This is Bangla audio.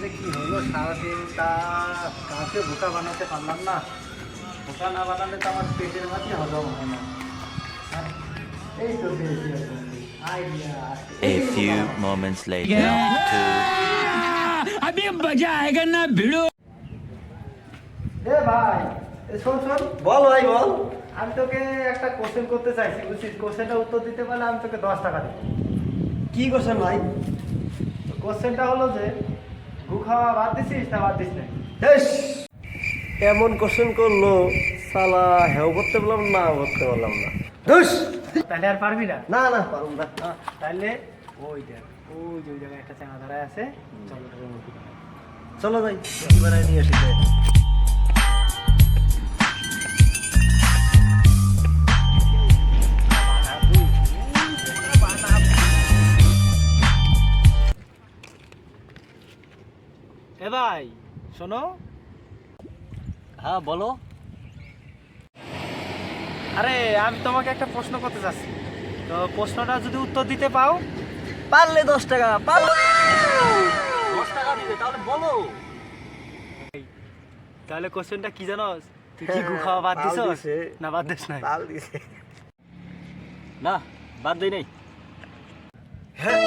যে কি হলো সারাদিন তা কাউকে বোকা বানাতে পারলাম না। বোকা না বানালে তো আমার পেটের মাঝে হজম হয় না। হ্যাঁ, এই তো পেয়েছি idea. A few moments later. अभी मजा आएगा ना भिड़ो। এ ভাই, শোন শোন, বল ভাই বল। আমি তোকে একটা কোশ্চেন করতে চাইছি, বুঝছিস? কোশ্চেনটা উত্তর দিতে পারলে আমি তোকে 10 টাকা দেবো। কি করছেন ভাই? কোশ্চেনটা হলো যে গু খাওয়া বাদ দিছিস না বাদ দিস না? হেস, এমন কোশ্চেন করলো সালা, হেও করতে পারলাম না, করতে পারলাম না। ধুস, তাহলে আর পারবি না? না না পারুম না। তাহলে ওই দেখ, ওই যে ওই জায়গায় একটা চাঙা দাঁড়ায় আছে, চলো তোকে মুখি বানাই। চলো যাই, এবারে নিয়ে আসি যাই। এ ভাই শোনো, হ্যাঁ বলো। আরে আমি তোমাকে একটা প্রশ্ন করতে চাচ্ছি, তো প্রশ্নটা যদি উত্তর দিতে পাও পারলে 10 টাকা, পারলে 10 টাকা দিবে, তাহলে বলো। তাহলে কোশ্চেনটা কি জানো? তুই কি গু খাওয়া বাদ দিছ না বাদ দিস না? তাল দিছে। না, বাদ দেই নাই। হ্যাঁ